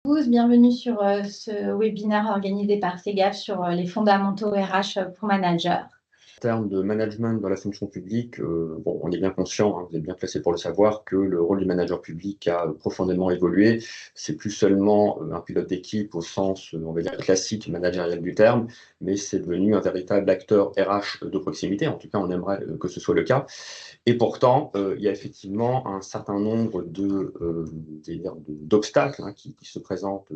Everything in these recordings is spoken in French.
Tous, bienvenue sur ce webinaire organisé par Segaf sur les fondamentaux RH pour managers. En termes de management dans la fonction publique, bon, on est bien conscient, hein, vous êtes bien placé pour le savoir, que le rôle du manager public a profondément évolué. C'est plus seulement un pilote d'équipe au sens, on va dire, classique managérial du terme, mais c'est devenu un véritable acteur RH de proximité. En tout cas, on aimerait que ce soit le cas. Et pourtant, il y a effectivement un certain nombre d'obstacles qui se présentent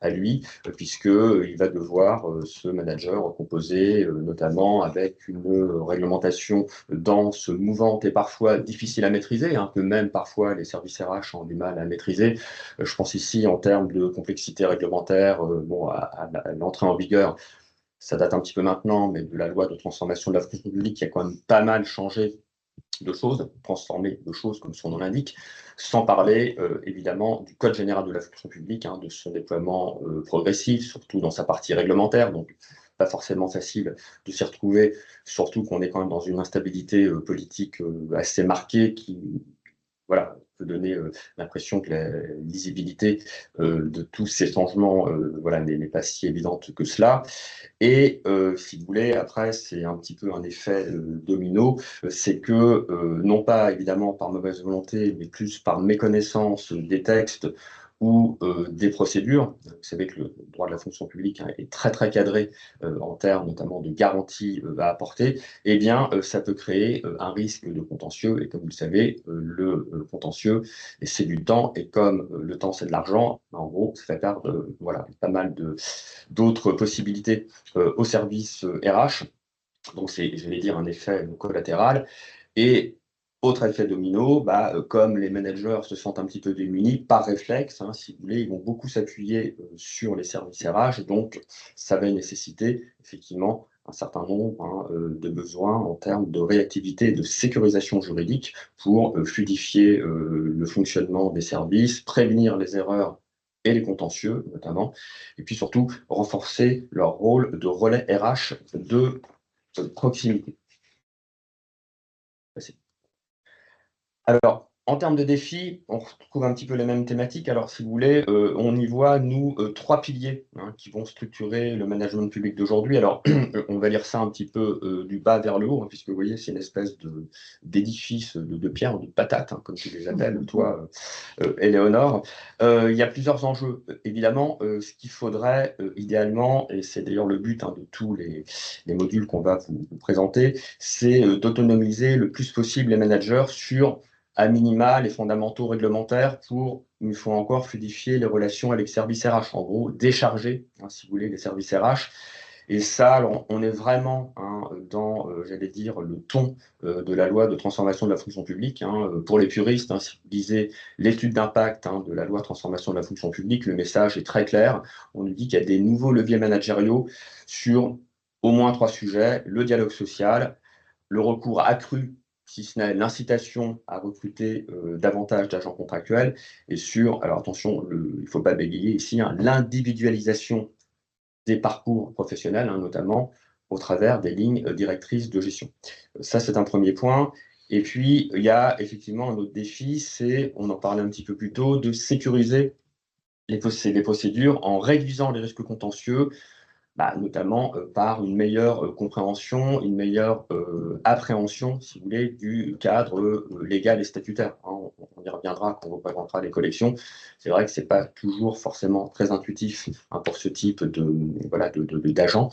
à lui, puisqu'il va devoir, ce manager, composer notamment avec une réglementation dense, mouvante et parfois difficile à maîtriser, que même parfois les services RH ont du mal à maîtriser. Je pense ici en termes de complexité réglementaire, à l'entrée en vigueur, ça date un petit peu maintenant, mais de la loi de transformation de la fonction publique qui a quand même pas mal changé de choses, transformer de choses comme son nom l'indique, sans parler évidemment du Code général de la fonction publique, de son déploiement progressif, surtout dans sa partie réglementaire, donc pas forcément facile de s'y retrouver, surtout qu'on est quand même dans une instabilité politique assez marquée qui, voilà, peut donner l'impression que la lisibilité de tous ces changements n'est pas si évidente que cela. Et si vous voulez, après, c'est un petit peu un effet domino, c'est que, non pas évidemment par mauvaise volonté, mais plus par méconnaissance des textes ou des procédures. Vous savez que le droit de la fonction publique est très très cadré en termes notamment de garanties à apporter. Eh bien, ça peut créer un risque de contentieux. Et comme vous le savez, le contentieux, c'est du temps. Et comme le temps, c'est de l'argent, en gros, ça fait perdre pas mal d'autres possibilités au service RH. Donc, c'est, je vais dire, un effet collatéral. Et autre effet domino, comme les managers se sentent un petit peu démunis, par réflexe, si vous voulez, ils vont beaucoup s'appuyer sur les services RH. Donc, ça va nécessiter effectivement un certain nombre de besoins en termes de réactivité et de sécurisation juridique pour fluidifier le fonctionnement des services, prévenir les erreurs et les contentieux notamment, et puis surtout renforcer leur rôle de relais RH de proximité. Alors, en termes de défis, on retrouve un petit peu les mêmes thématiques. Alors, si vous voulez, on y voit, nous, 3 piliers, qui vont structurer le management public d'aujourd'hui. Alors, on va lire ça un petit peu, du bas vers le haut, puisque vous voyez, c'est une espèce d'édifice de pierre, de patates, comme tu les appelles, toi, Éléonore. Il y a plusieurs enjeux. Évidemment, ce qu'il faudrait, idéalement, et c'est d'ailleurs le but, de tous les modules qu'on va vous présenter, c'est, d'autonomiser le plus possible les managers sur, à minima, les fondamentaux réglementaires pour, une fois encore, fluidifier les relations avec les services RH. En gros, décharger, si vous voulez, les services RH. Et ça, alors, on est vraiment dans, j'allais dire, le ton de la loi de transformation de la fonction publique. Pour les puristes, si vous lisez l'étude d'impact de la loi de transformation de la fonction publique, le message est très clair. On nous dit qu'il y a des nouveaux leviers managériaux sur au moins 3 sujets: le dialogue social, le recours accru, si ce n'est l'incitation à recruter davantage d'agents contractuels, et sur, alors attention, il ne faut pas bégayer ici, l'individualisation des parcours professionnels, notamment au travers des lignes directrices de gestion. Ça, c'est un premier point. Et puis, il y a effectivement un autre défi, c'est, on en parlait un petit peu plus tôt, de sécuriser les procédures en réduisant les risques contentieux, notamment par une meilleure compréhension, une meilleure appréhension, si vous voulez, du cadre légal et statutaire. On y reviendra quand on représentera les collections. C'est vrai que c'est pas toujours forcément très intuitif pour ce type d'agents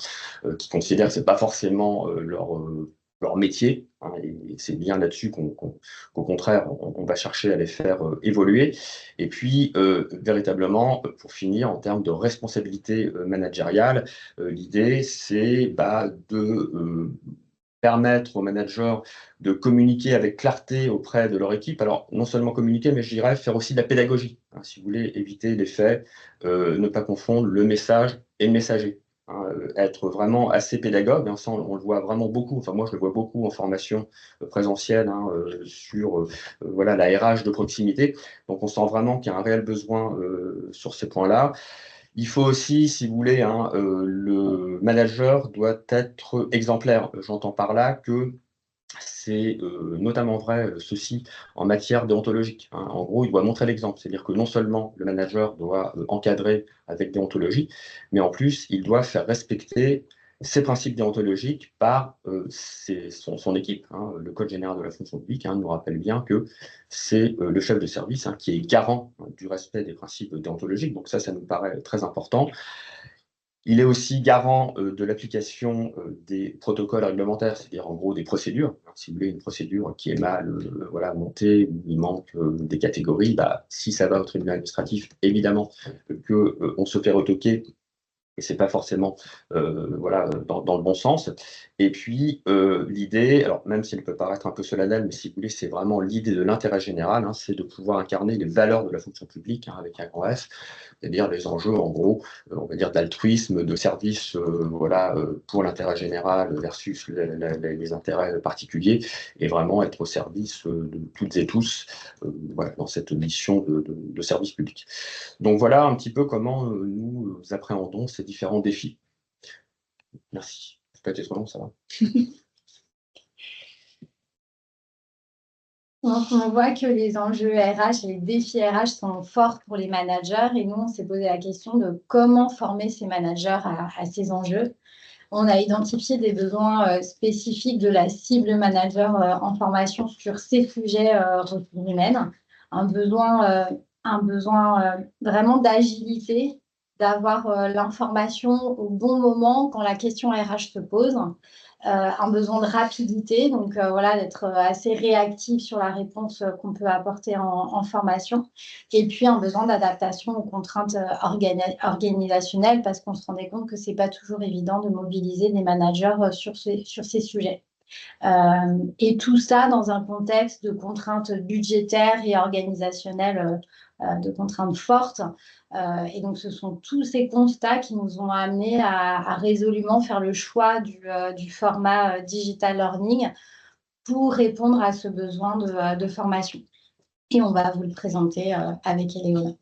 qui considèrent que c'est pas forcément leur métier, et c'est bien là-dessus qu'au contraire, on va chercher à les faire évoluer. Et puis, véritablement, pour finir, en termes de responsabilité managériale, l'idée, c'est de permettre aux managers de communiquer avec clarté auprès de leur équipe. Alors, non seulement communiquer, mais je dirais faire aussi de la pédagogie, si vous voulez éviter les faits, ne pas confondre le message et le messager. Être vraiment assez pédagogue, ça on le voit vraiment beaucoup, enfin moi je le vois beaucoup en formation présentielle sur la RH de proximité, donc on sent vraiment qu'il y a un réel besoin sur ces points-là. Il faut aussi, si vous voulez, le manager doit être exemplaire. J'entends par là que C'est notamment vrai, ceci en matière déontologique, hein. En gros, il doit montrer l'exemple. C'est-à-dire que non seulement le manager doit encadrer avec déontologie, mais en plus, il doit faire respecter ces principes déontologiques par son équipe, hein. Le Code général de la fonction publique, hein, nous rappelle bien que c'est le chef de service, hein, qui est garant, hein, du respect des principes déontologiques. Donc ça nous paraît très important. Il est aussi garant de l'application des protocoles réglementaires, c'est-à-dire en gros des procédures. Alors, si vous voulez une procédure qui est mal voilà, montée, où il manque des catégories, bah, si ça va au tribunal administratif, évidemment qu'on se fait retoquer, et c'est pas forcément voilà, dans le bon sens. Et puis l'idée, alors même si elle peut paraître un peu solennelle, mais si vous voulez, c'est vraiment l'idée de l'intérêt général, hein, c'est de pouvoir incarner les valeurs de la fonction publique, hein, avec un grand F, c'est-à-dire les enjeux, en gros, on va dire d'altruisme, de service voilà, pour l'intérêt général versus les intérêts particuliers, et vraiment être au service de toutes et tous voilà, dans cette mission de service public. Donc voilà un petit peu comment nous appréhendons ces différents défis. Merci. Ça n'a pas été trop long, ça va. Donc, on voit que les enjeux RH et les défis RH sont forts pour les managers et nous, on s'est posé la question de comment former ces managers à ces enjeux. On a identifié des besoins spécifiques de la cible manager en formation sur ces sujets ressources humaines. Un besoin vraiment d'agilité, d'avoir l'information au bon moment quand la question RH se pose. Un besoin de rapidité, donc voilà, d'être assez réactif sur la réponse qu'on peut apporter en formation. Et puis un besoin d'adaptation aux contraintes organisationnelles, parce qu'on se rendait compte que ce n'est pas toujours évident de mobiliser des managers sur ces sujets. Et tout ça dans un contexte de contraintes budgétaires et organisationnelles, de contraintes fortes. Et donc, ce sont tous ces constats qui nous ont amenés à résolument faire le choix du format digital learning pour répondre à ce besoin de formation. Et on va vous le présenter avec Éléonore.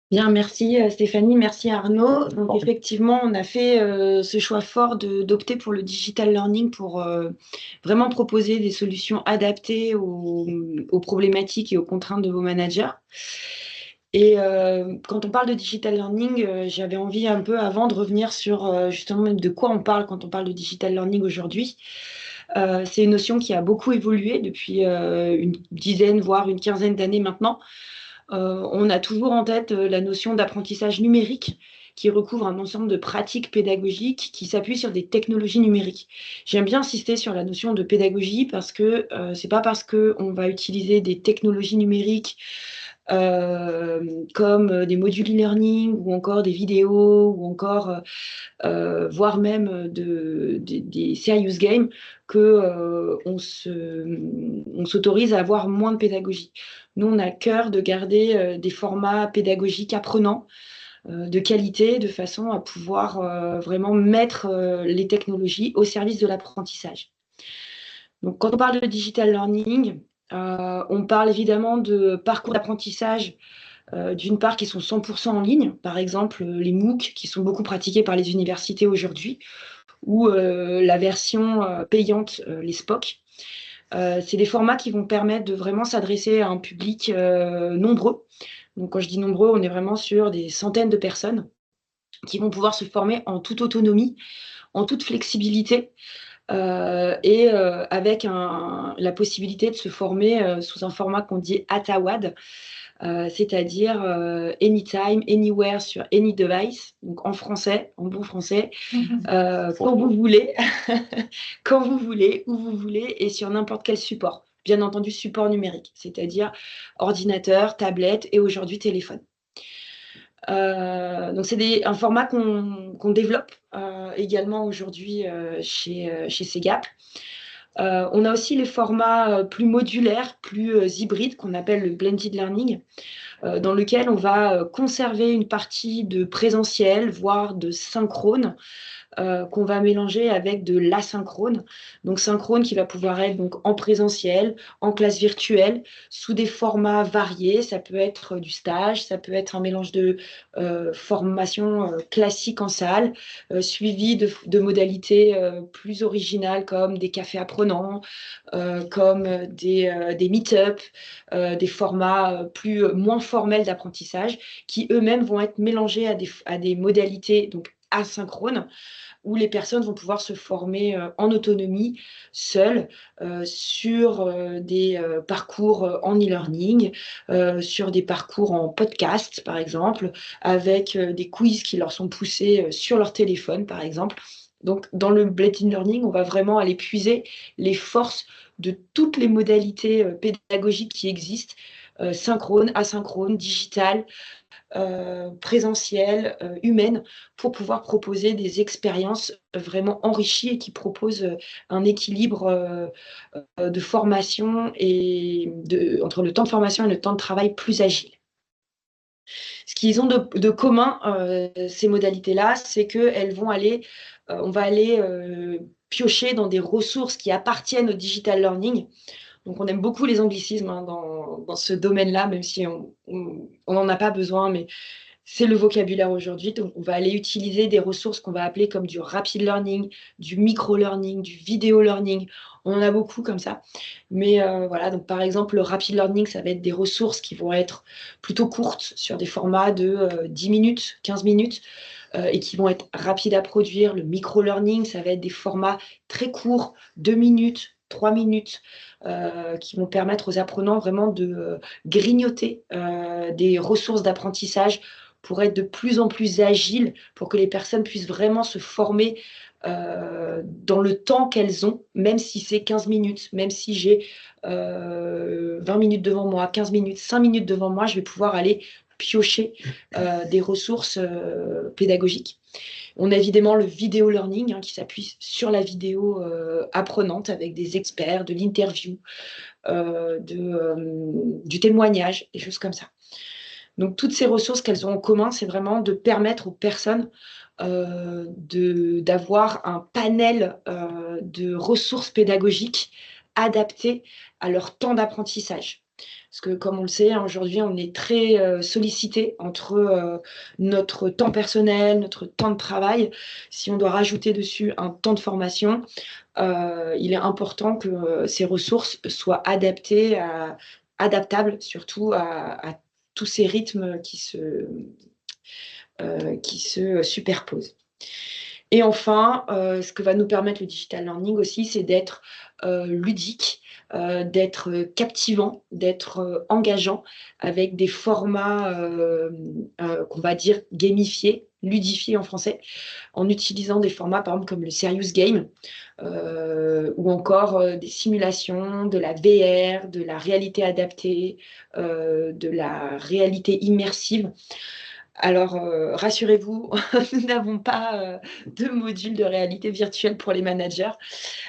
Bien, merci Stéphanie, merci Arnaud. Donc effectivement, on a fait ce choix fort d'opter pour le digital learning pour vraiment proposer des solutions adaptées aux problématiques et aux contraintes de vos managers. Et quand on parle de digital learning, j'avais envie un peu avant de revenir sur justement de quoi on parle quand on parle de digital learning aujourd'hui. C'est une notion qui a beaucoup évolué depuis une dizaine, voire une quinzaine d'années maintenant. On a toujours en tête la notion d'apprentissage numérique qui recouvre un ensemble de pratiques pédagogiques qui s'appuient sur des technologies numériques. J'aime bien insister sur la notion de pédagogie parce que c'est pas parce qu'on va utiliser des technologies numériques comme des modules e-learning ou encore des vidéos ou encore voire même des serious games qu'on s'autorise à avoir moins de pédagogie. Nous, on a à cœur de garder des formats pédagogiques apprenants, de qualité, de façon à pouvoir vraiment mettre les technologies au service de l'apprentissage. Donc, quand on parle de digital learning, on parle évidemment de parcours d'apprentissage, d'une part qui sont 100% en ligne, par exemple les MOOC qui sont beaucoup pratiqués par les universités aujourd'hui, ou la version payante, les SPOC. C'est des formats qui vont permettre de vraiment s'adresser à un public nombreux. Donc quand je dis nombreux, on est vraiment sur des centaines de personnes qui vont pouvoir se former en toute autonomie, en toute flexibilité, et avec la possibilité de se former sous un format qu'on dit ATAWAD, c'est-à-dire anytime, anywhere, sur any device, donc en français, en bon français, quand vous voulez, quand vous voulez, où vous voulez, et sur n'importe quel support. Bien entendu, support numérique, c'est-à-dire ordinateur, tablette et aujourd'hui téléphone. Donc c'est un format qu'on développe également aujourd'hui chez Segap. On a aussi les formats plus modulaires, plus hybrides, qu'on appelle le blended learning, dans lequel on va conserver une partie de présentiel, voire de synchrone, qu'on va mélanger avec de l'asynchrone. Donc synchrone qui va pouvoir être donc en présentiel, en classe virtuelle, sous des formats variés. Ça peut être du stage, ça peut être un mélange de formation classique en salle, suivi de modalités plus originales comme des cafés apprenants, comme des meet-up, des formats moins formels d'apprentissage qui eux-mêmes vont être mélangés à des modalités donc asynchrones où les personnes vont pouvoir se former en autonomie, seules, sur des parcours en e-learning, sur des parcours en podcast, par exemple, avec des quiz qui leur sont poussés sur leur téléphone, par exemple. Donc, dans le blended learning, on va vraiment aller puiser les forces de toutes les modalités pédagogiques qui existent, synchrone, asynchrone, digitale, présentielle, humaine, pour pouvoir proposer des expériences vraiment enrichies et qui proposent un équilibre de formation et entre le temps de formation et le temps de travail plus agile. Ce qu'ils ont de commun, ces modalités-là, c'est qu'elles vont aller, on va aller piocher dans des ressources qui appartiennent au digital learning. Donc, on aime beaucoup les anglicismes hein, dans ce domaine-là, même si on n'en a pas besoin, mais c'est le vocabulaire aujourd'hui. Donc, on va aller utiliser des ressources qu'on va appeler comme du rapid learning, du micro-learning, du vidéo learning. On en a beaucoup comme ça. Mais voilà, donc par exemple, le rapid learning, ça va être des ressources qui vont être plutôt courtes sur des formats de 10 minutes, 15 minutes et qui vont être rapides à produire. Le micro-learning, ça va être des formats très courts, 2 minutes, 3 minutes, qui vont permettre aux apprenants vraiment de grignoter des ressources d'apprentissage pour être de plus en plus agile, pour que les personnes puissent vraiment se former dans le temps qu'elles ont, même si c'est 15 minutes, même si j'ai 20 minutes devant moi, 15 minutes, 5 minutes devant moi, je vais pouvoir aller piocher des ressources pédagogiques. On a évidemment le vidéo learning hein, qui s'appuie sur la vidéo apprenante avec des experts, de l'interview, du témoignage, des choses comme ça. Donc, toutes ces ressources qu'elles ont en commun, c'est vraiment de permettre aux personnes d'avoir un panel de ressources pédagogiques adaptées à leur temps d'apprentissage. Parce que, comme on le sait, aujourd'hui, on est très sollicité entre notre temps personnel, notre temps de travail. Si on doit rajouter dessus un temps de formation, il est important que ces ressources soient adaptées, adaptables surtout à tous ces rythmes qui se superposent. Et enfin, ce que va nous permettre le digital learning aussi, c'est d'être ludique, d'être captivant, d'être engageant, avec des formats qu'on va dire gamifiés, ludifiés en français, en utilisant des formats par exemple comme le Serious Game, ou encore des simulations, de la VR, de la réalité adaptée, de la réalité immersive. Alors, rassurez-vous, nous n'avons pas de module de réalité virtuelle pour les managers.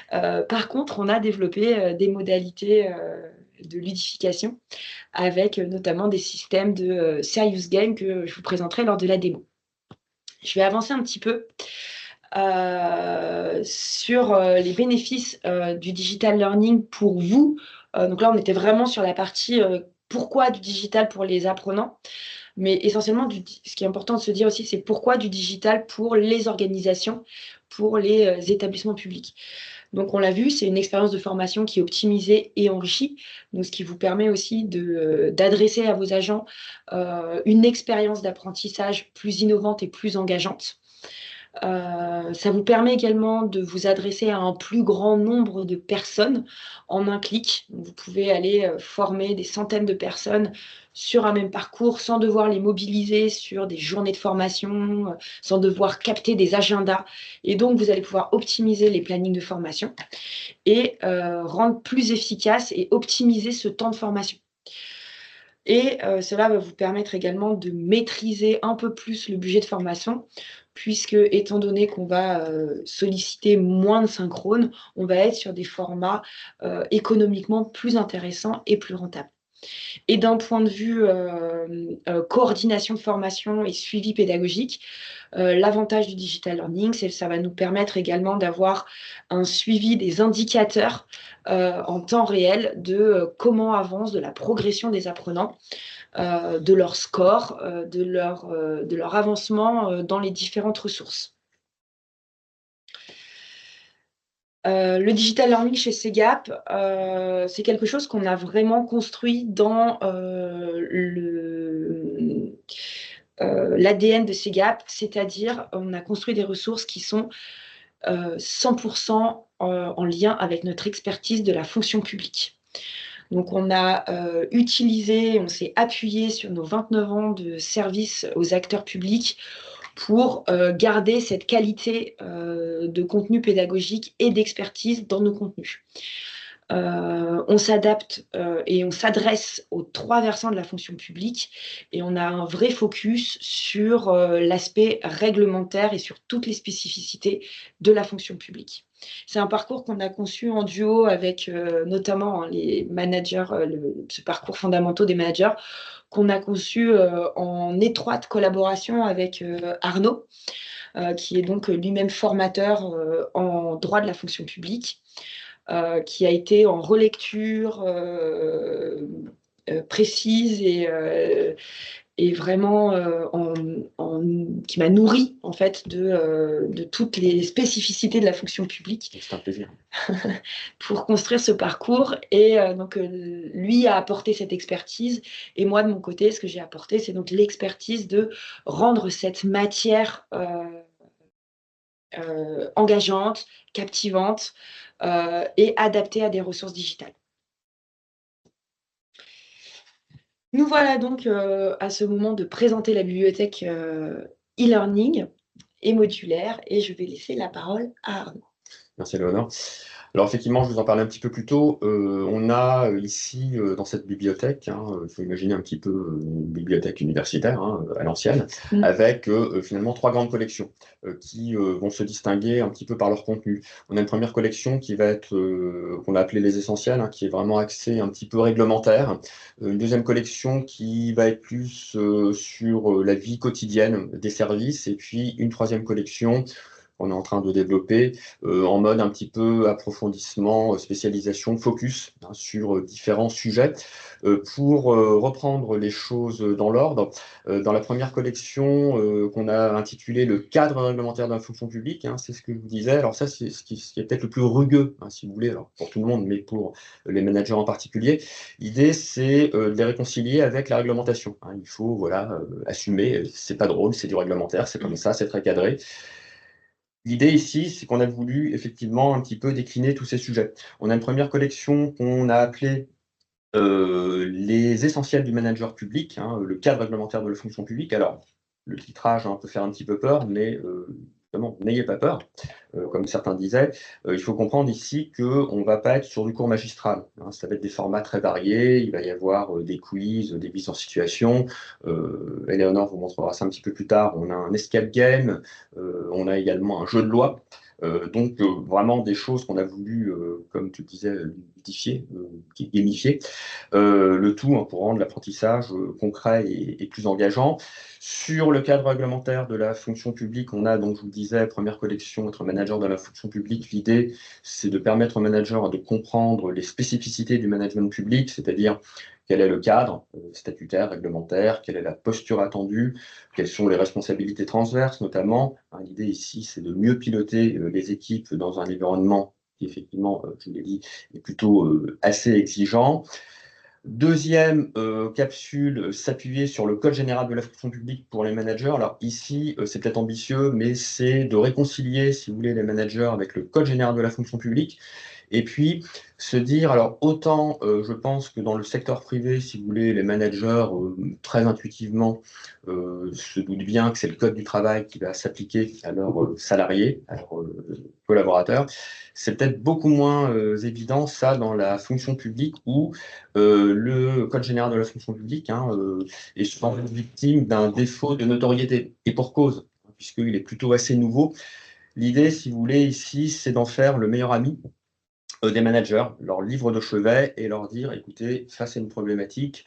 Par contre, on a développé des modalités de ludification avec notamment des systèmes de serious game que je vous présenterai lors de la démo. Je vais avancer un petit peu sur les bénéfices du digital learning pour vous. Donc là, on était vraiment sur la partie pourquoi du digital pour les apprenants. Mais essentiellement, ce qui est important de se dire aussi, c'est pourquoi du digital pour les organisations, pour les établissements publics. Donc, on l'a vu, c'est une expérience de formation qui est optimisée et enrichie, donc ce qui vous permet aussi d'adresser à vos agents une expérience d'apprentissage plus innovante et plus engageante. Ça vous permet également de vous adresser à un plus grand nombre de personnes en un clic. Vous pouvez aller former des centaines de personnes sur un même parcours sans devoir les mobiliser sur des journées de formation, sans devoir capter des agendas. Et donc, vous allez pouvoir optimiser les plannings de formation et rendre plus efficace et optimiser ce temps de formation. Et cela va vous permettre également de maîtriser un peu plus le budget de formation, puisque étant donné qu'on va solliciter moins de synchrone, on va être sur des formats économiquement plus intéressants et plus rentables. Et d'un point de vue coordination de formation et suivi pédagogique, l'avantage du digital learning, c'est que ça va nous permettre également d'avoir un suivi des indicateurs en temps réel de comment avance de la progression des apprenants, de leur score, de leur avancement dans les différentes ressources. Le digital learning chez Cégap, c'est quelque chose qu'on a vraiment construit dans l'ADN de Cégap, c'est-à-dire on a construit des ressources qui sont 100% en lien avec notre expertise de la fonction publique. Donc on a utilisé, on s'est appuyé sur nos 29 ans de service aux acteurs publics pour garder cette qualité de contenu pédagogique et d'expertise dans nos contenus. On s'adapte et on s'adresse aux 3 versants de la fonction publique et on a un vrai focus sur l'aspect réglementaire et sur toutes les spécificités de la fonction publique. C'est un parcours qu'on a conçu en duo avec notamment les managers, ce parcours fondamentaux des managers, qu'on a conçu en étroite collaboration avec Arnaud, qui est donc lui-même formateur en droit de la fonction publique, qui a été en relecture précise et vraiment qui m'a nourri en fait de toutes les spécificités de la fonction publique. C'est un plaisir. Pour construire ce parcours. Et donc, lui a apporté cette expertise. Et moi, de mon côté, ce que j'ai apporté, c'est donc l'expertise de rendre cette matière engageante, captivante et adaptée à des ressources digitales. Nous voilà donc à ce moment de présenter la bibliothèque e-learning et modulaire. Et je vais laisser la parole à Arnaud. Merci, Léonore. Alors effectivement, je vous en parlais un petit peu plus tôt, on a ici, dans cette bibliothèque, il faut imaginer un petit peu une bibliothèque universitaire à l'ancienne, avec finalement 3 grandes collections qui vont se distinguer un petit peu par leur contenu. On a une première collection qui va être, qu'on a appelée les essentiels, qui est vraiment axée un petit peu réglementaire. Une deuxième collection qui va être plus sur la vie quotidienne des services, et puis une troisième collection on est en train de développer en mode un petit peu approfondissement, spécialisation, focus sur différents sujets. Pour reprendre les choses dans l'ordre, dans la première collection qu'on a intitulée le cadre réglementaire de la fonction publique, c'est ce que je vous disais. Alors ça, c'est ce qui est peut-être le plus rugueux, si vous voulez, alors pour tout le monde, mais pour les managers en particulier. L'idée, c'est de les réconcilier avec la réglementation. Il faut voilà, assumer, c'est pas drôle, c'est du réglementaire, c'est comme ça, c'est très cadré. L'idée ici, c'est qu'on a voulu effectivement un petit peu décliner tous ces sujets. On a une première collection qu'on a appelée les essentiels du manager public, le cadre réglementaire de la fonction publique. Alors, le titrage peut faire un petit peu peur, mais n'ayez pas peur, comme certains disaient. Il faut comprendre ici qu'on ne va pas être sur du cours magistral. Ça va être des formats très variés. Il va y avoir des quiz, des mises en situation. Éléonore vous montrera ça un petit peu plus tard. On a un escape game. On a également un jeu de loi. Donc vraiment des choses qu'on a voulu, comme tu le disais, ludifier, gamifier, le tout pour rendre l'apprentissage concret et plus engageant. Sur le cadre réglementaire de la fonction publique, on a donc, je vous le disais, première collection, être manager de la fonction publique. L'idée, c'est de permettre aux managers de comprendre les spécificités du management public, c'est-à-dire quel est le cadre statutaire, réglementaire, quelle est la posture attendue, quelles sont les responsabilités transverses notamment. L'idée ici, c'est de mieux piloter les équipes dans un environnement qui, effectivement, je l'ai dit, est plutôt assez exigeant. Deuxième capsule, s'appuyer sur le Code général de la fonction publique pour les managers. Alors ici, c'est peut-être ambitieux, mais c'est de réconcilier, si vous voulez, les managers avec le Code général de la fonction publique. Et puis, se dire, alors autant je pense que dans le secteur privé, si vous voulez, les managers, très intuitivement, se doutent bien que c'est le Code du travail qui va s'appliquer à leurs salariés, à leurs collaborateurs. C'est peut-être beaucoup moins évident, ça, dans la fonction publique, où le Code général de la fonction publique est souvent victime d'un défaut de notoriété, et pour cause, puisqu'il est plutôt assez nouveau. L'idée, si vous voulez, ici, c'est d'en faire le meilleur ami des managers, leur livre de chevet et leur dire, écoutez, face à une problématique,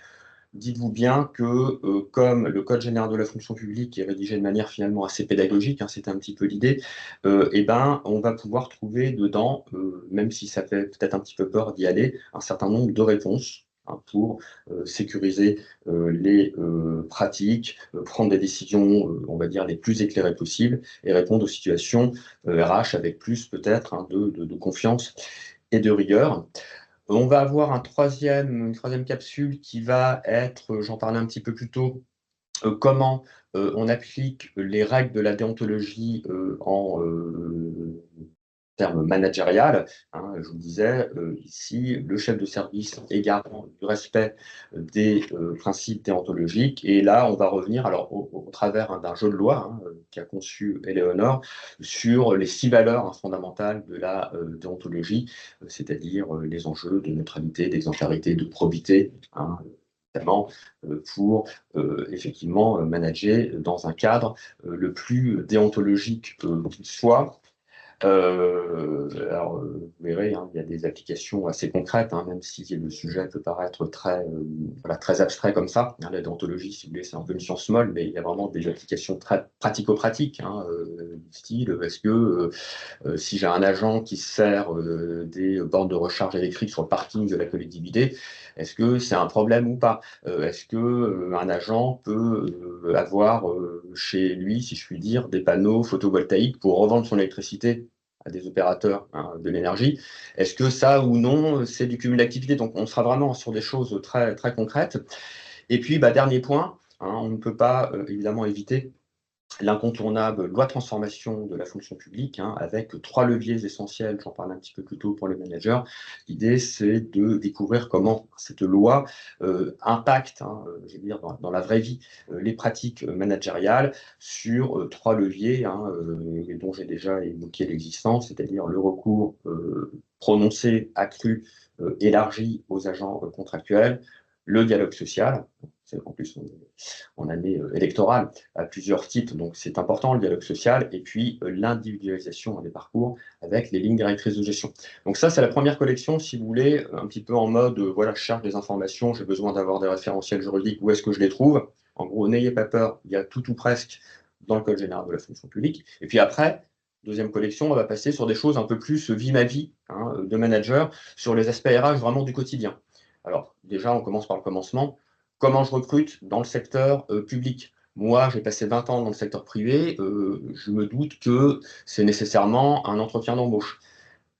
dites-vous bien que, comme le code général de la fonction publique est rédigé de manière finalement assez pédagogique, hein, c'était un petit peu l'idée, et ben, on va pouvoir trouver dedans, même si ça fait peut-être un petit peu peur d'y aller, un certain nombre de réponses, hein, pour sécuriser les pratiques, prendre des décisions, on va dire, les plus éclairées possibles et répondre aux situations RH avec plus peut-être, hein, de confiance et de rigueur. On va avoir une troisième capsule qui va être, j'en parlais un petit peu plus tôt, comment on applique les règles de la déontologie en termes managérial, hein. Je vous disais, ici, le chef de service est garant du respect des principes déontologiques. Et là, on va revenir, alors au travers, hein, d'un jeu de loi, hein, qu'a conçu Éléonore, sur les 6 valeurs, hein, fondamentales de la déontologie, c'est-à-dire les enjeux de neutralité, d'exemplarité, de probité, hein, notamment pour effectivement manager dans un cadre le plus déontologique qu'il soit. Alors, vous verrez, hein, il y a des applications assez concrètes, hein, même si le sujet peut paraître très, voilà, très abstrait comme ça. Hein, la déontologie, si vous voulez, c'est un peu une science molle, mais il y a vraiment des applications très pratico-pratiques, hein, du style, est-ce que si j'ai un agent qui sert des bornes de recharge électrique sur le parking de la collectivité, est-ce que c'est un problème ou pas? Est-ce que un agent peut avoir chez lui, si je puis dire, des panneaux photovoltaïques pour revendre son électricité à des opérateurs, hein, de l'énergie? Est-ce que ça ou non, c'est du cumul d'activité? Donc on sera vraiment sur des choses très, très concrètes. Et puis, bah, dernier point, hein, on ne peut pas évidemment éviter l'incontournable loi de transformation de la fonction publique, hein, avec 3 leviers essentiels, j'en parlais un petit peu plus tôt pour les managers. L'idée, c'est de découvrir comment cette loi impacte, hein, je veux dire, dans la vraie vie, les pratiques managériales sur 3 leviers, hein, et dont j'ai déjà évoqué l'existence, c'est-à-dire le recours prononcé, accru, élargi aux agents contractuels, le dialogue social. En plus, en année électorale à plusieurs titres, donc c'est important le dialogue social, et puis l'individualisation des parcours avec les lignes directrices de gestion. Donc ça, c'est la première collection, si vous voulez, un petit peu en mode, voilà, je cherche des informations, j'ai besoin d'avoir des référentiels juridiques, où est-ce que je les trouve? En gros, n'ayez pas peur, il y a tout ou presque dans le Code général de la fonction publique. Et puis après, deuxième collection, on va passer sur des choses un peu plus vie ma vie, hein, de manager, sur les aspects RH vraiment du quotidien. Alors déjà, on commence par le commencement. Comment je recrute dans le secteur public? Moi, j'ai passé 20 ans dans le secteur privé, je me doute que c'est nécessairement un entretien d'embauche.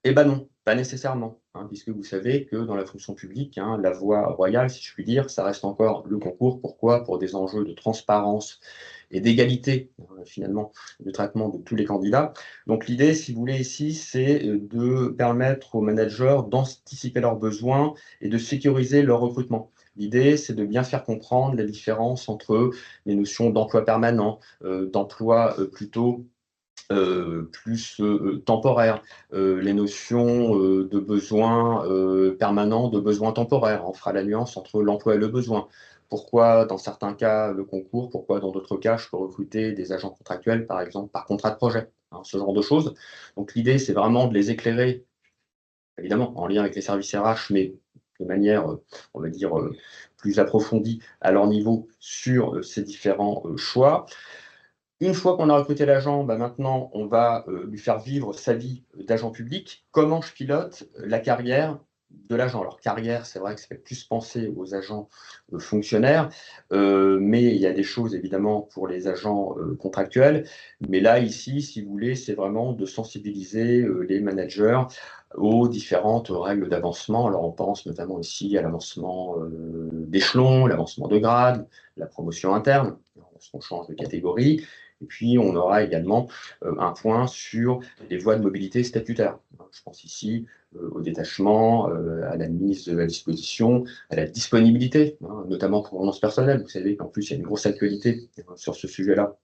Eh ben non, pas nécessairement, hein, puisque vous savez que dans la fonction publique, hein, la voie royale, si je puis dire, ça reste encore le concours. Pourquoi? Pour des enjeux de transparence et d'égalité, finalement, de traitement de tous les candidats. Donc l'idée, si vous voulez, ici, c'est de permettre aux managers d'anticiper leurs besoins et de sécuriser leur recrutement. L'idée, c'est de bien faire comprendre la différence entre les notions d'emploi permanent, d'emploi plutôt plus temporaire, les notions de besoins permanents, de besoins temporaires. On fera la nuance entre l'emploi et le besoin. Pourquoi dans certains cas le concours, pourquoi dans d'autres cas je peux recruter des agents contractuels, par exemple, par contrat de projet, hein, ce genre de choses. Donc l'idée, c'est vraiment de les éclairer, évidemment, en lien avec les services RH, mais de manière, on va dire, plus approfondie à leur niveau sur ces différents choix. Une fois qu'on a recruté l'agent, bah maintenant, on va lui faire vivre sa vie d'agent public. Comment je pilote la carrière de l'agent? Alors, carrière, c'est vrai que ça fait plus penser aux agents fonctionnaires, mais il y a des choses évidemment pour les agents contractuels. Mais là, ici, si vous voulez, c'est vraiment de sensibiliser les managers aux différentes règles d'avancement. Alors, on pense notamment ici à l'avancement d'échelon, l'avancement de grade, la promotion interne, lorsqu'on change de catégorie. Et puis, on aura également un point sur les voies de mobilité statutaires. Je pense ici au détachement, à la mise à disposition, à la disponibilité, hein, notamment pour provenance personnelle. Vous savez qu'en plus, il y a une grosse actualité sur ce sujet-là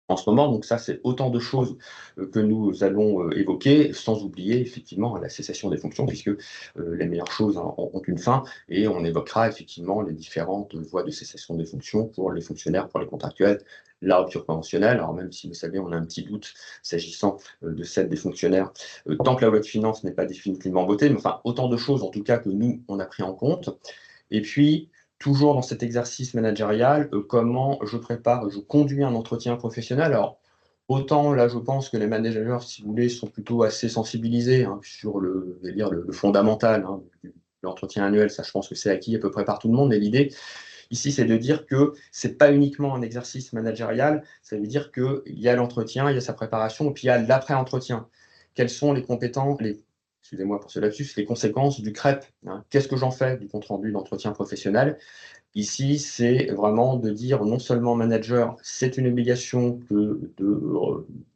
en ce moment. Donc ça, c'est autant de choses que nous allons évoquer, sans oublier effectivement la cessation des fonctions, puisque les meilleures choses, hein, ont une fin, et on évoquera effectivement les différentes voies de cessation des fonctions pour les fonctionnaires, pour les contractuels, la rupture conventionnelle. Alors même si vous savez, on a un petit doute s'agissant de celle des fonctionnaires, tant que la loi de finances n'est pas définitivement votée, mais enfin autant de choses en tout cas que nous, on a pris en compte. Et puis, toujours dans cet exercice managérial, comment je prépare, je conduis un entretien professionnel. Alors, autant là, je pense que les managers, si vous voulez, sont plutôt assez sensibilisés sur je vais dire, le fondamental de l'entretien annuel. Ça, je pense que c'est acquis à peu près par tout le monde. Mais l'idée, ici, c'est de dire que ce n'est pas uniquement un exercice managérial, ça veut dire qu'il y a l'entretien, il y a sa préparation, et puis il y a l'après-entretien. Quelles sont les compétences, excusez-moi pour ce lapsus, les conséquences du CREP, Qu'est-ce que j'en fais du compte-rendu d'entretien professionnel? Ici, c'est vraiment de dire non seulement manager, c'est une obligation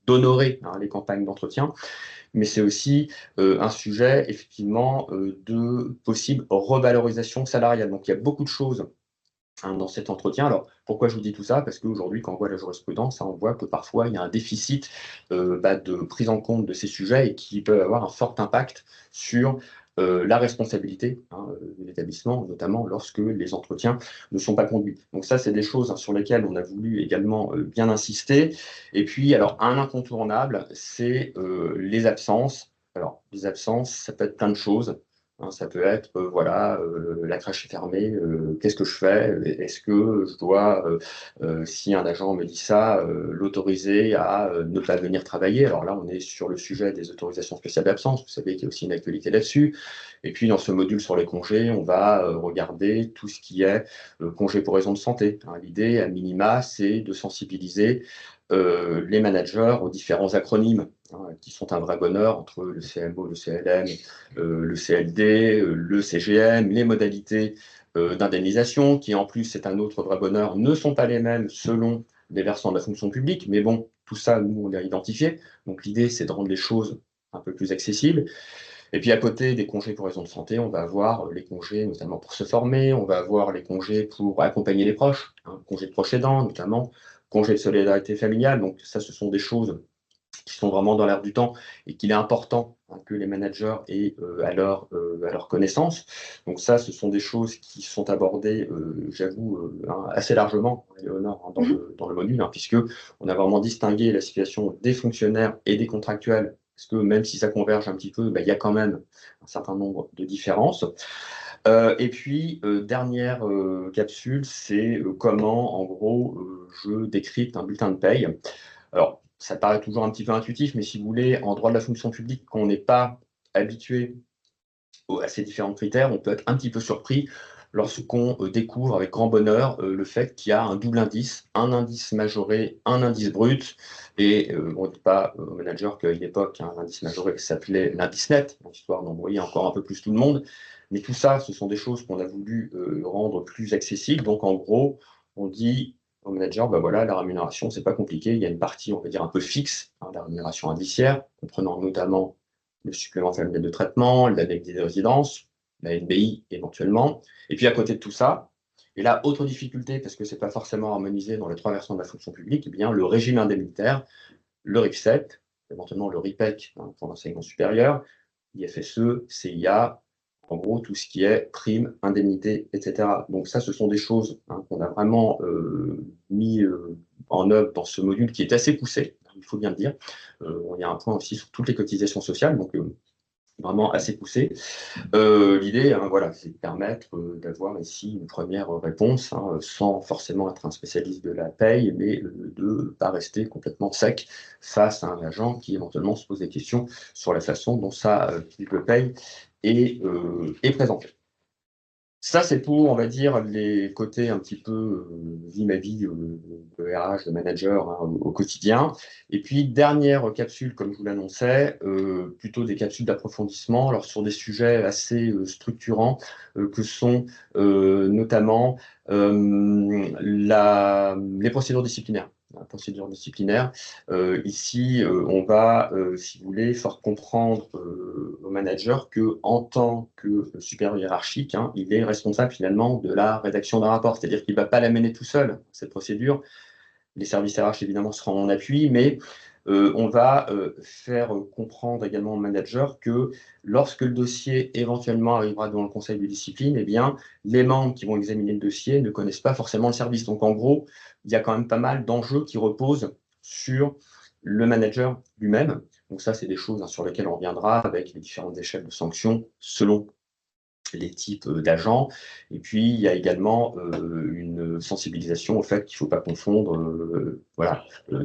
d'honorer les campagnes d'entretien, mais c'est aussi un sujet, effectivement, de possible revalorisation salariale. Donc, il y a beaucoup de choses dans cet entretien. Alors, pourquoi je vous dis tout ça? Parce qu'aujourd'hui, quand on voit la jurisprudence, on voit que parfois, il y a un déficit de prise en compte de ces sujets et qui peut avoir un fort impact sur la responsabilité de l'établissement, notamment lorsque les entretiens ne sont pas conduits. Donc ça, c'est des choses sur lesquelles on a voulu également bien insister. Et puis, alors, un incontournable, c'est les absences. Alors, les absences, ça peut être plein de choses. Ça peut être, voilà, la crèche est fermée, qu'est-ce que je fais? Est-ce que je dois, si un agent me dit ça, l'autoriser à ne pas venir travailler? Alors là, on est sur le sujet des autorisations spéciales d'absence. Vous savez qu'il y a aussi une actualité là-dessus. Et puis, dans ce module sur les congés, on va regarder tout ce qui est congé pour raison de santé. L'idée, à minima, c'est de sensibiliser les managers aux différents acronymes qui sont un vrai bonheur entre le CMO, le CLM, le CLD, le CGM, les modalités d'indemnisation, qui en plus, c'est un autre vrai bonheur, ne sont pas les mêmes selon les versants de la fonction publique. Mais bon, tout ça, nous, on l'a identifié. Donc l'idée, c'est de rendre les choses un peu plus accessibles. Et puis à côté des congés pour raison de santé, on va avoir les congés notamment pour se former, on va avoir les congés pour accompagner les proches, congés de proches aidants notamment, congés de solidarité familiale. Donc ça, ce sont des choses qui sont vraiment dans l'air du temps et qu'il est important que les managers aient à leur connaissance. Donc ça, ce sont des choses qui sont abordées, j'avoue, assez largement, Léonore, dans le module, puisque on a vraiment distingué la situation des fonctionnaires et des contractuels, parce que même si ça converge un petit peu, il y a quand même un certain nombre de différences. Et puis, dernière capsule, c'est comment, en gros, je décrypte un bulletin de paye. Alors, ça paraît toujours un petit peu intuitif, mais si vous voulez, en droit de la fonction publique, quand on n'est pas habitué à ces différents critères, on peut être un petit peu surpris lorsqu'on découvre avec grand bonheur le fait qu'il y a un double indice, un indice majoré, un indice brut. Et on ne dit pas au manager qu'à une époque, l'indice majoré s'appelait l'indice net, histoire d'envoyer encore un peu plus tout le monde. Mais tout ça, ce sont des choses qu'on a voulu rendre plus accessibles. Donc, en gros, on dit au manager, voilà, la rémunération, c'est pas compliqué. Il y a une partie, on va dire, un peu fixe, la rémunération indiciaire, comprenant notamment le supplément familial de traitement, l'indemnité de résidence, la NBI éventuellement. Et puis à côté de tout ça, et là, autre difficulté, parce que ce n'est pas forcément harmonisé dans les trois versants de la fonction publique, le régime indemnitaire, le RIF7, éventuellement le RIPEC pour l'enseignement supérieur, IFSE, CIA, en gros tout ce qui est prime, indemnité, etc. Donc ça, ce sont des choses qu'on a vraiment mis en œuvre dans ce module qui est assez poussé, il faut bien le dire. Il y a un point aussi sur toutes les cotisations sociales, donc vraiment assez poussé. L'idée, voilà, c'est de permettre d'avoir ici une première réponse, sans forcément être un spécialiste de la paye, mais de ne pas rester complètement sec face à un agent qui éventuellement se pose des questions sur la façon dont sa fiche de paye est présentée. Ça, c'est pour, on va dire, les côtés un petit peu vie ma vie de RH, de manager au quotidien. Et puis, dernière capsule, comme je vous l'annonçais, plutôt des capsules d'approfondissement, alors sur des sujets assez structurants que sont notamment les procédures disciplinaires. La procédure disciplinaire. Ici, on va, si vous voulez, faire comprendre au manager qu'en tant que supérieur hiérarchique, il est responsable finalement de la rédaction d'un rapport. C'est-à-dire qu'il ne va pas la mener tout seul, cette procédure. Les services RH, évidemment, seront en appui, mais On va faire comprendre également au manager que lorsque le dossier éventuellement arrivera devant le conseil de discipline, eh bien, les membres qui vont examiner le dossier ne connaissent pas forcément le service. Donc, en gros, il y a quand même pas mal d'enjeux qui reposent sur le manager lui-même. Donc ça, c'est des choses sur lesquelles on reviendra avec les différentes échelles de sanctions selon les types d'agents. Et puis, il y a également une sensibilisation au fait qu'il ne faut pas confondre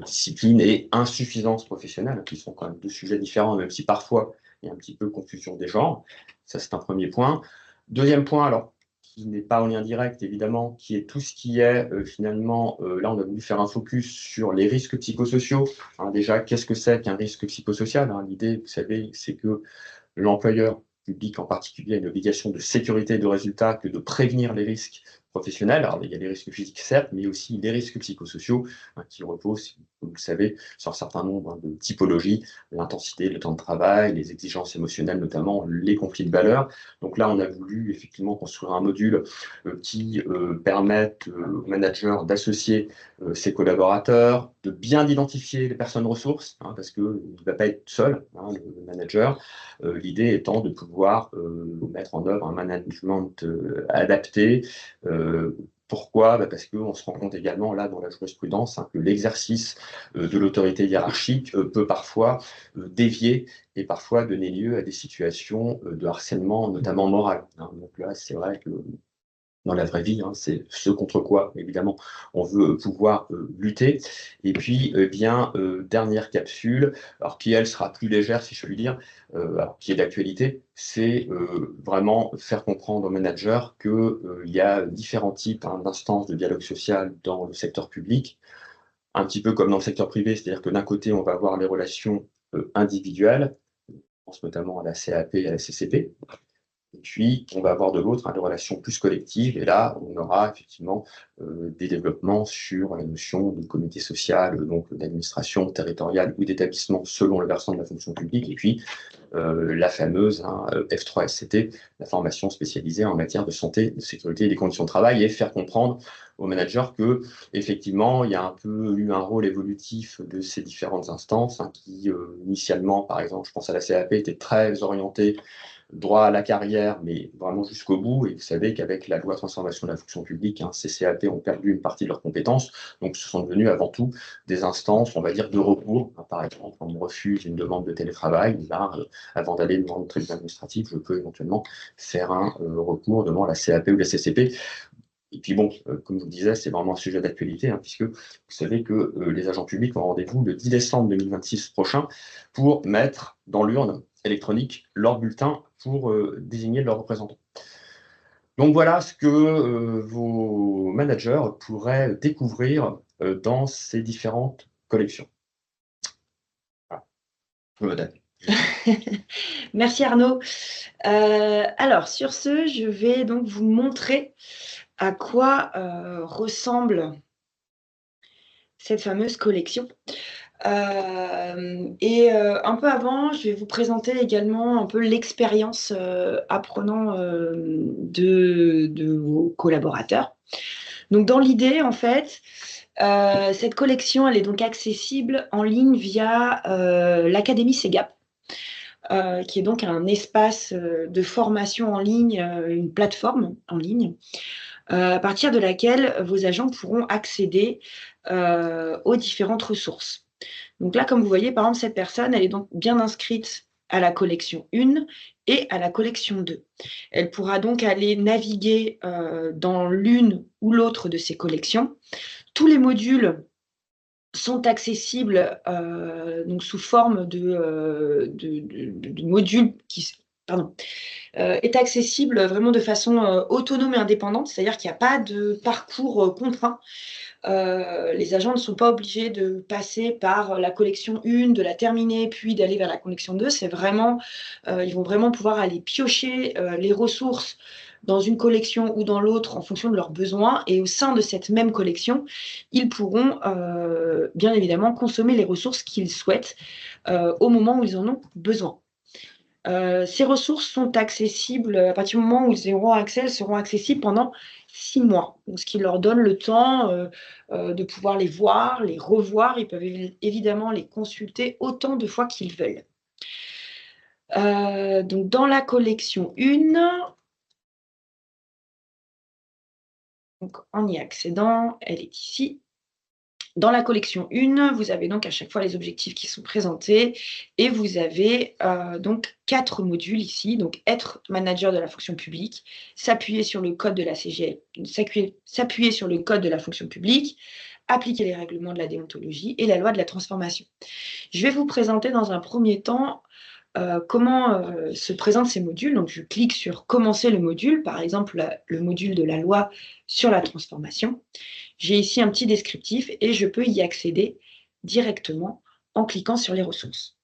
discipline et insuffisance professionnelle, qui sont quand même deux sujets différents, même si parfois il y a un petit peu confusion des genres. Ça, c'est un premier point. Deuxième point, alors, qui n'est pas en lien direct, évidemment, qui est tout ce qui est finalement, là, on a voulu faire un focus sur les risques psychosociaux. Déjà, qu'est-ce que c'est qu'un risque psychosocial? L'idée, vous savez, c'est que l'employeur public en particulier a une obligation de sécurité et de résultat que de prévenir les risques professionnels. Alors, il y a les risques physiques, certes, mais aussi les risques psychosociaux qui reposent, comme vous le savez, sur un certain nombre de typologies, l'intensité, le temps de travail, les exigences émotionnelles, notamment les conflits de valeurs. Donc là, on a voulu effectivement construire un module qui permette aux managers d'associer ses collaborateurs, de bien identifier les personnes ressources, parce qu'il ne va pas être seul, le manager. L'idée étant de pouvoir mettre en œuvre un management adapté. Pourquoi? Parce qu'on se rend compte également, là, dans la jurisprudence, que l'exercice de l'autorité hiérarchique peut parfois dévier et parfois donner lieu à des situations de harcèlement, notamment moral. Donc là, c'est vrai que dans la vraie vie, c'est ce contre quoi, évidemment, on veut pouvoir lutter. Et puis, dernière capsule, alors qui, elle, sera plus légère, si je puis dire, alors, qui est d'actualité, c'est vraiment faire comprendre aux managers qu'il y a différents types d'instances de dialogue social dans le secteur public, un petit peu comme dans le secteur privé, c'est-à-dire que d'un côté, on va avoir les relations individuelles, je pense notamment à la CAP et à la CCP. Et puis, on va avoir de l'autre des relations plus collectives. Et là, on aura effectivement des développements sur la notion de comité social, donc d'administration territoriale ou d'établissement selon le versant de la fonction publique. Et puis, la fameuse F3SCT, la formation spécialisée en matière de santé, de sécurité et des conditions de travail, et faire comprendre aux managers que, effectivement, il y a un peu eu un rôle évolutif de ces différentes instances qui, initialement, par exemple, je pense à la CAP, étaient très orientées droit à la carrière, mais vraiment jusqu'au bout. Et vous savez qu'avec la loi de transformation de la fonction publique, ces CAP ont perdu une partie de leurs compétences. Donc, ce sont devenus avant tout des instances, on va dire, de recours. Par exemple, on me refuse une demande de télétravail. Là, avant d'aller devant le tribunal administratif, je peux éventuellement faire un recours devant la CAP ou la CCP. Et puis bon, comme je vous le disais, c'est vraiment un sujet d'actualité, puisque vous savez que les agents publics ont rendez-vous le 10 décembre 2026 prochain pour mettre dans l'urne électronique leur bulletin pour désigner leurs représentants. Donc voilà ce que vos managers pourraient découvrir dans ces différentes collections. Voilà. Merci Arnaud. Alors sur ce, je vais donc vous montrer à quoi ressemble cette fameuse collection. Un peu avant, je vais vous présenter également un peu l'expérience apprenant de vos collaborateurs. Donc dans l'idée, en fait, cette collection, elle est donc accessible en ligne via l'Académie CEGAP, qui est donc un espace de formation en ligne, une plateforme en ligne, à partir de laquelle vos agents pourront accéder aux différentes ressources. Donc là, comme vous voyez, par exemple, cette personne, elle est donc bien inscrite à la collection 1 et à la collection 2. Elle pourra donc aller naviguer dans l'une ou l'autre de ces collections. Tous les modules sont accessibles donc sous forme de modules qui... est accessible vraiment de façon autonome et indépendante, c'est-à-dire qu'il n'y a pas de parcours contraint. Les agents ne sont pas obligés de passer par la collection 1, de la terminer, puis d'aller vers la collection 2. C'est vraiment, ils vont vraiment pouvoir aller piocher les ressources dans une collection ou dans l'autre en fonction de leurs besoins. Et au sein de cette même collection, ils pourront bien évidemment consommer les ressources qu'ils souhaitent au moment où ils en ont besoin. Ces ressources sont accessibles à partir du moment où ils auront accès, elles seront accessibles pendant 6 mois. Donc, ce qui leur donne le temps de pouvoir les voir, les revoir. Ils peuvent évidemment les consulter autant de fois qu'ils veulent. Donc, dans la collection 1, donc, en y accédant, elle est ici. Dans la collection 1, vous avez donc à chaque fois les objectifs qui sont présentés et vous avez donc 4 modules ici. Donc, être manager de la fonction publique, s'appuyer sur le code de la CGL, s'appuyer sur le code de la fonction publique, appliquer les règlements de la déontologie et la loi de la transformation. Je vais vous présenter dans un premier temps comment se présentent ces modules. Donc, je clique sur « Commencer le module », par exemple le module de la loi sur la transformation. J'ai ici un petit descriptif et je peux y accéder directement en cliquant sur les ressources.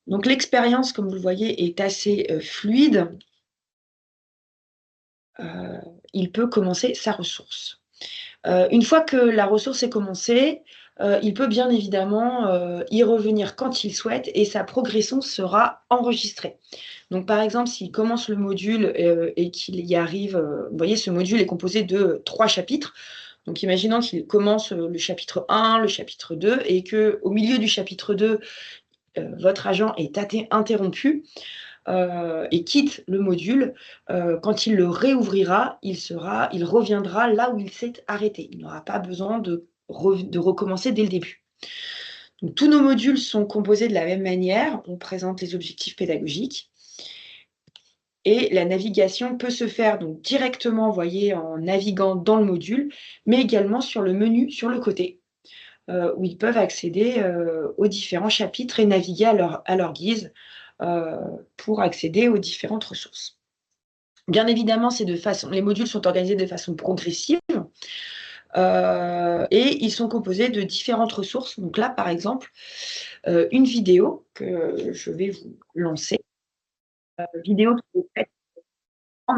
Donc, l'expérience, comme vous le voyez, est assez fluide. Il peut commencer sa ressource. Une fois que la ressource est commencée, il peut bien évidemment y revenir quand il souhaite et sa progression sera enregistrée. Donc, par exemple, s'il commence le module et qu'il y arrive, vous voyez, ce module est composé de 3 chapitres. Donc, imaginons qu'il commence le chapitre 1, le chapitre 2, et qu'au milieu du chapitre 2, votre agent est interrompu et quitte le module. Quand il le réouvrira, il reviendra là où il s'est arrêté. Il n'aura pas besoin de recommencer dès le début. Donc, tous nos modules sont composés de la même manière. On présente les objectifs pédagogiques. Et la navigation peut se faire donc directement, vous voyez, en naviguant dans le module, mais également sur le menu sur le côté, où ils peuvent accéder aux différents chapitres et naviguer à leur guise pour accéder aux différentes ressources. Bien évidemment, les modules sont organisés de façon progressive et ils sont composés de différentes ressources. Donc là, par exemple, une vidéo que je vais vous lancer, vidéo qui est faite en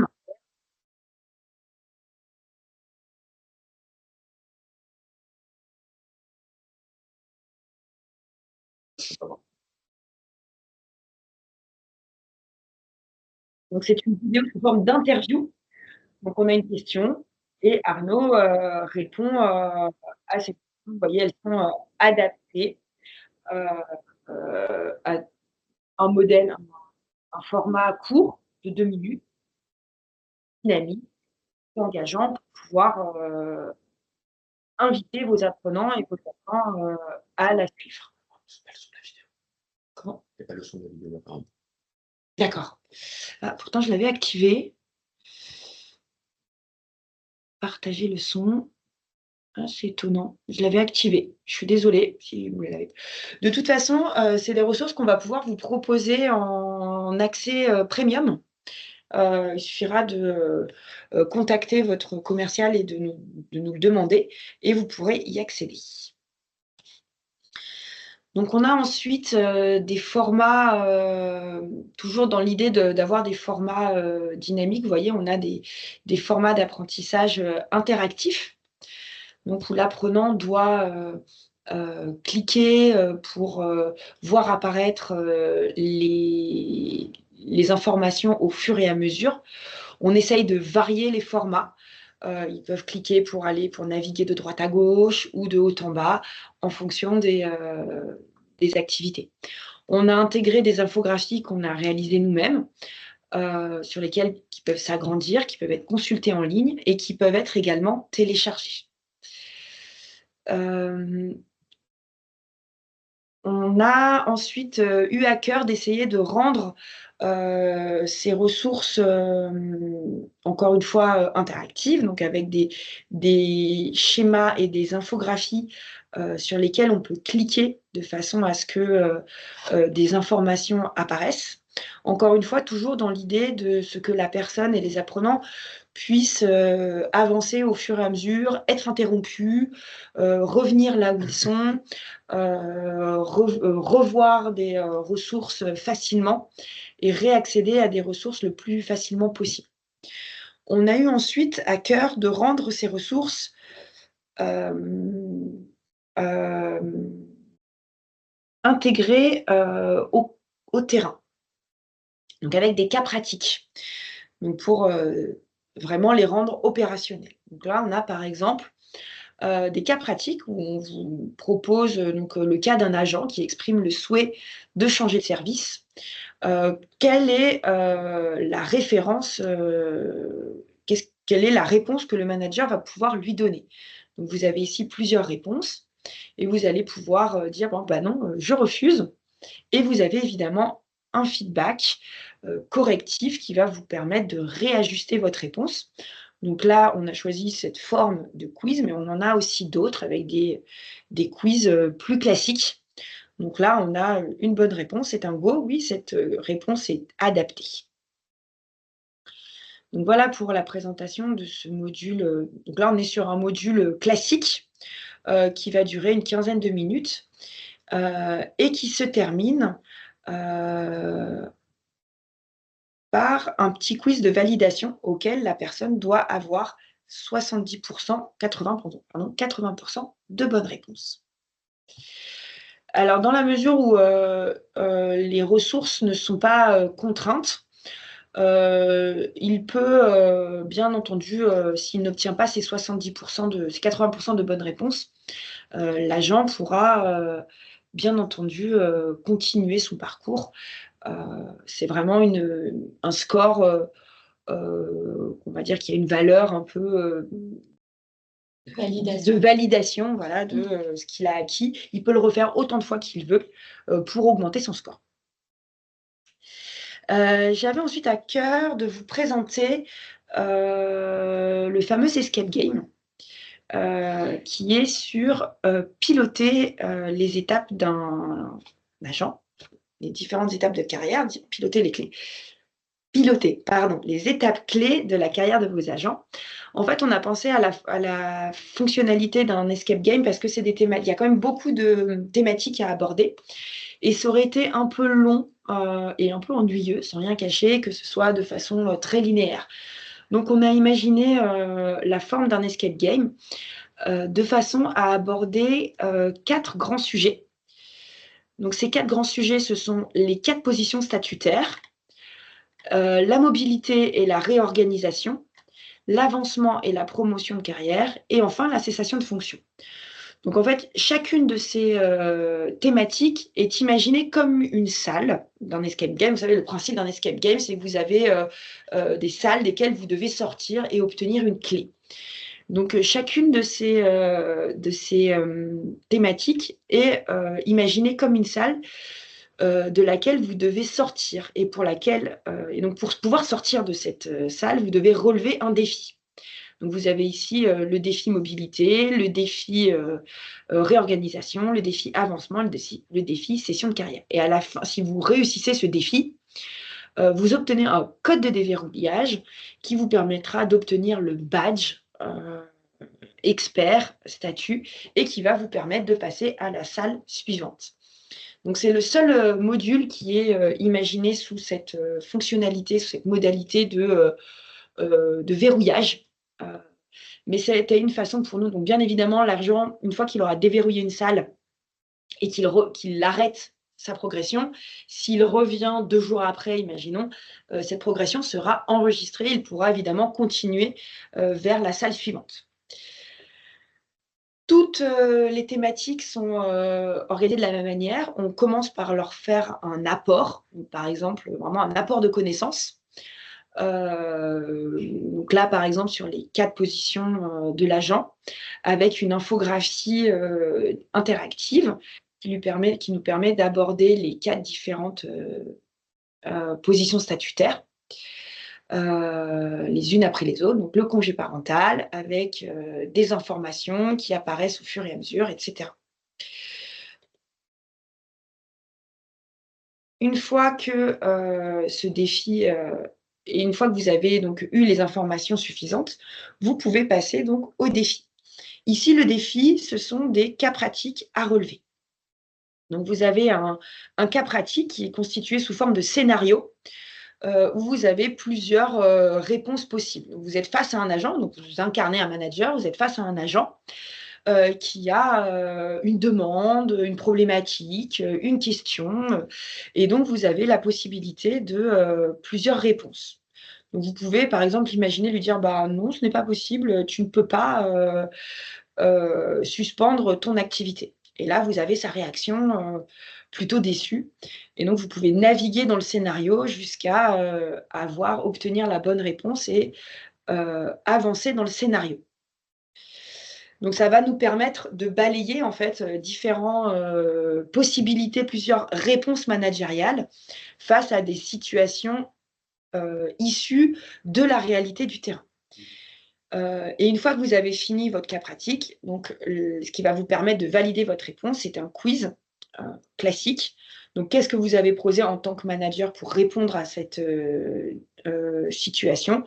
Donc, c'est une vidéo sous forme d'interview. Donc, on a une question et Arnaud répond à ces questions. Vous voyez, elles sont adaptées à un modèle, un format court de 2 minutes, dynamique, engageant pour pouvoir inviter vos apprenants et vos apprenants à la suivre. C'est pas le son de la vidéo. Comment? C'est pas le son de la vidéo, apparemment. D'accord. Ah, pourtant, je l'avais activé. Partager le son. Ah, c'est étonnant. Je l'avais activé. Je suis désolée si vous l'avez. De toute façon, c'est des ressources qu'on va pouvoir vous proposer en accès premium. Il suffira de contacter votre commercial et de nous le demander et vous pourrez y accéder. Donc, on a ensuite des formats, toujours dans l'idée d'avoir des formats dynamiques. Vous voyez, on a des formats d'apprentissage interactifs. Donc, où l'apprenant doit cliquer pour voir apparaître les informations au fur et à mesure. On essaye de varier les formats. Ils peuvent cliquer pour naviguer de droite à gauche ou de haut en bas en fonction des activités. On a intégré des infographies qu'on a réalisées nous-mêmes, sur lesquelles qui peuvent s'agrandir, qui peuvent être consultées en ligne et qui peuvent être également téléchargées. On a ensuite eu à cœur d'essayer de rendre ces ressources, encore une fois, interactives, donc avec des schémas et des infographies sur lesquelles on peut cliquer de façon à ce que des informations apparaissent. Encore une fois, toujours dans l'idée de ce que la personne et les apprenants puissent avancer au fur et à mesure, être interrompus, revenir là où ils sont, revoir des ressources facilement et réaccéder à des ressources le plus facilement possible. On a eu ensuite à cœur de rendre ces ressources intégrées au au terrain. Donc avec des cas pratiques, donc pour vraiment les rendre opérationnels. Donc là, on a par exemple des cas pratiques où on vous propose le cas d'un agent qui exprime le souhait de changer de service. Quelle est la référence, quelle est la réponse que le manager va pouvoir lui donner? Donc vous avez ici plusieurs réponses et vous allez pouvoir dire bon, bah non, je refuse. Et vous avez évidemment un feedback correctif qui va vous permettre de réajuster votre réponse. Donc là, on a choisi cette forme de quiz, mais on en a aussi d'autres avec des quiz plus classiques. Donc là, on a une bonne réponse, c'est un go, oui, cette réponse est adaptée. Donc voilà pour la présentation de ce module. Donc là, on est sur un module classique qui va durer une quinzaine de minutes et qui se termine par un petit quiz de validation auquel la personne doit avoir 80% de bonnes réponses. Alors, dans la mesure où les ressources ne sont pas contraintes, il peut, bien entendu, s'il n'obtient pas ces 80% de bonnes réponses, l'agent pourra, bien entendu, continuer son parcours. C'est vraiment un score, on va dire, qui a une valeur un peu de validation, voilà, de ce qu'il a acquis. Il peut le refaire autant de fois qu'il veut pour augmenter son score. J'avais ensuite à cœur de vous présenter le fameux escape game qui est sur piloter les étapes d'un agent, les différentes étapes de carrière, piloter les étapes clés de la carrière de vos agents. En fait, on a pensé à la fonctionnalité d'un escape game parce que il y a quand même beaucoup de thématiques à aborder et ça aurait été un peu long et un peu ennuyeux, sans rien cacher, que ce soit de façon très linéaire. Donc, on a imaginé la forme d'un escape game de façon à aborder 4 grands sujets. Donc, ces 4 grands sujets, ce sont les 4 positions statutaires, la mobilité et la réorganisation, l'avancement et la promotion de carrière, et enfin la cessation de fonction. Donc en fait, chacune de ces thématiques est imaginée comme une salle d'un escape game. Vous savez, le principe d'un escape game, c'est que vous avez des salles desquelles vous devez sortir et obtenir une clé. Donc chacune de ces thématiques est imaginée comme une salle de laquelle vous devez sortir et donc pour pouvoir sortir de cette salle, vous devez relever un défi. Donc vous avez ici le défi mobilité, le défi réorganisation, le défi avancement, le défi cession de carrière. Et à la fin, si vous réussissez ce défi, vous obtenez un code de déverrouillage qui vous permettra d'obtenir le badge expert statut et qui va vous permettre de passer à la salle suivante. Donc, c'est le seul module qui est imaginé sous cette fonctionnalité, sous cette modalité de verrouillage. Mais c'était une façon pour nous. Donc, bien évidemment, l'agent, une fois qu'il aura déverrouillé une salle et qu'il arrête sa progression, s'il revient 2 jours après, imaginons, cette progression sera enregistrée. Il pourra évidemment continuer vers la salle suivante. Toutes les thématiques sont organisées de la même manière. On commence par leur faire un apport, par exemple, vraiment un apport de connaissances. Donc là, par exemple, sur les 4 positions de l'agent, avec une infographie interactive qui nous permet d'aborder les 4 différentes positions statutaires. Les unes après les autres, donc le congé parental avec des informations qui apparaissent au fur et à mesure, etc. Une fois que ce défi et une fois que vous avez donc eu les informations suffisantes, vous pouvez passer donc au défi. Ici, le défi, ce sont des cas pratiques à relever. Donc, vous avez un cas pratique qui est constitué sous forme de scénario où vous avez plusieurs réponses possibles. Vous êtes face à un agent, donc vous incarnez un manager, vous êtes face à un agent qui a une demande, une problématique, une question. Et donc, vous avez la possibilité de plusieurs réponses. Donc, vous pouvez, par exemple, imaginer lui dire, bah, non, ce n'est pas possible, tu ne peux pas suspendre ton activité. Et là, vous avez sa réaction plutôt déçue. Et donc, vous pouvez naviguer dans le scénario jusqu'à obtenir la bonne réponse et avancer dans le scénario. Donc, ça va nous permettre de balayer en fait différentes possibilités, plusieurs réponses managériales face à des situations issues de la réalité du terrain. Et une fois que vous avez fini votre cas pratique, donc, ce qui va vous permettre de valider votre réponse, c'est un quiz classique. Donc, qu'est-ce que vous avez posé en tant que manager pour répondre à cette situation?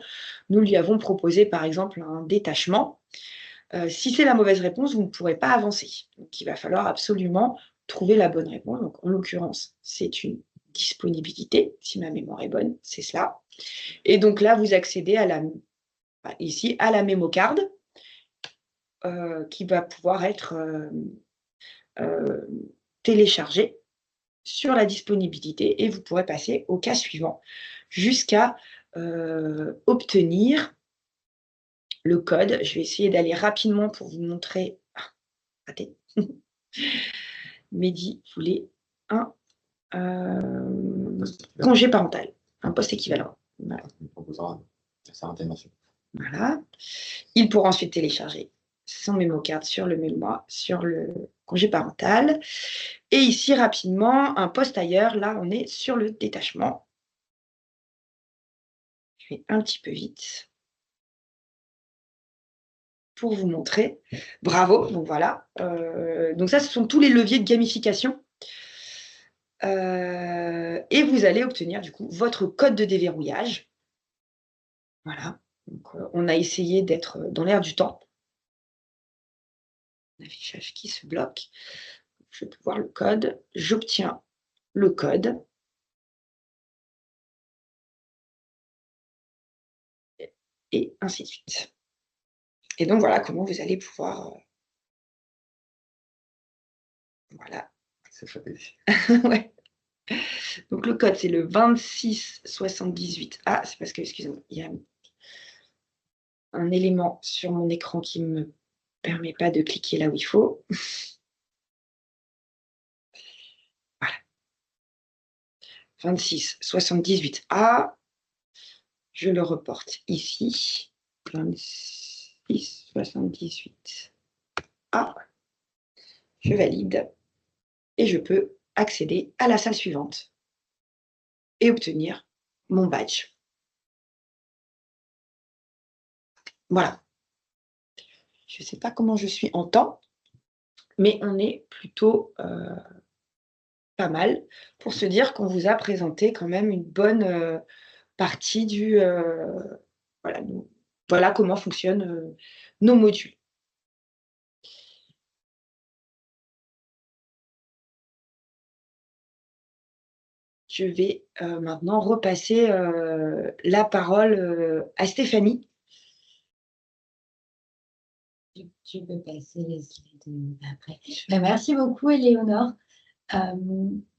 Nous lui avons proposé, par exemple, un détachement. Si c'est la mauvaise réponse, vous ne pourrez pas avancer. Donc, il va falloir absolument trouver la bonne réponse. Donc, en l'occurrence, c'est une disponibilité. Si ma mémoire est bonne, c'est cela. Et donc là, vous accédez ici à la mémo card qui va pouvoir être téléchargée sur la disponibilité et vous pourrez passer au cas suivant jusqu'à obtenir le code. Je vais essayer d'aller rapidement pour vous montrer. Ah, raté. Mehdi voulait un congé parental, un poste équivalent. Voilà. Voilà. Il pourra ensuite télécharger son mémo-card sur le mémoire, sur le congé parental. Et ici, rapidement, un poste ailleurs. Là, on est sur le détachement. Je vais un petit peu vite pour vous montrer. Bravo, donc voilà. Donc ça, ce sont tous les leviers de gamification. Et vous allez obtenir du coup votre code de déverrouillage. Voilà. Donc, on a essayé d'être dans l'air du temps. Affichage qui se bloque. Je peux voir le code. J'obtiens le code. Et ainsi de suite. Et donc, voilà comment vous allez pouvoir... voilà. Ouais. Donc, le code, c'est le 2678A. C'est parce que, excusez-moi, il y a un élément sur mon écran qui ne me permet pas de cliquer là où il faut. Voilà. 2678A. Je le reporte ici. 2678A. Je valide. Et je peux accéder à la salle suivante et obtenir mon badge. Voilà. Je ne sais pas comment je suis en temps, mais on est plutôt pas mal pour se dire qu'on vous a présenté quand même une bonne partie du... voilà comment fonctionnent nos modules. Je vais maintenant repasser la parole à Stéphanie. Tu peux passer les slides après. Merci beaucoup, Éléonore.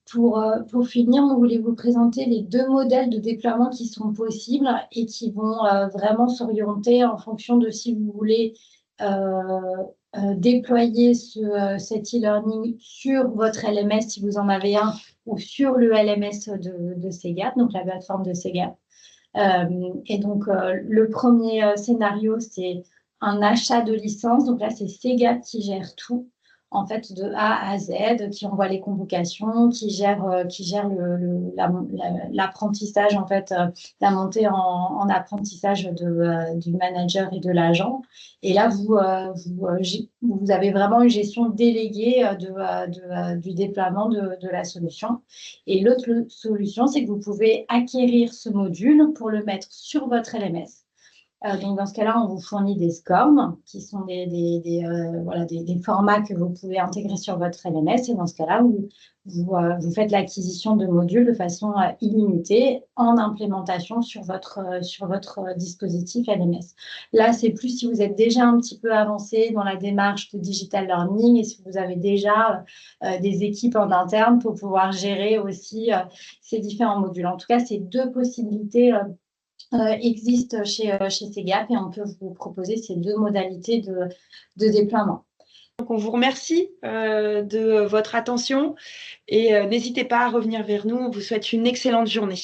Pour finir, on voulait vous présenter les 2 modèles de déploiement qui sont possibles et qui vont vraiment s'orienter en fonction de si vous voulez déployer cet e-learning sur votre LMS, si vous en avez un, ou sur le LMS de Cégap, donc la plateforme de Cégap. Et donc, le premier scénario, c'est un achat de licence. Donc là, c'est Cégap qui gère tout, en fait, de A à Z, qui envoie les convocations, qui gère l'apprentissage, en fait, la montée en apprentissage du manager et de l'agent. Et là, vous avez vraiment une gestion déléguée du déploiement de la solution. Et l'autre solution, c'est que vous pouvez acquérir ce module pour le mettre sur votre LMS. Donc, dans ce cas-là, on vous fournit des SCORM, qui sont des formats que vous pouvez intégrer sur votre LMS. Et dans ce cas-là, vous faites l'acquisition de modules de façon illimitée en implémentation sur votre dispositif LMS. Là, c'est plus si vous êtes déjà un petit peu avancé dans la démarche de digital learning et si vous avez déjà des équipes en interne pour pouvoir gérer aussi ces différents modules. En tout cas, ces deux possibilités existent chez Cegap et on peut vous proposer ces deux modalités de déploiement. Donc, on vous remercie de votre attention et n'hésitez pas à revenir vers nous. On vous souhaite une excellente journée.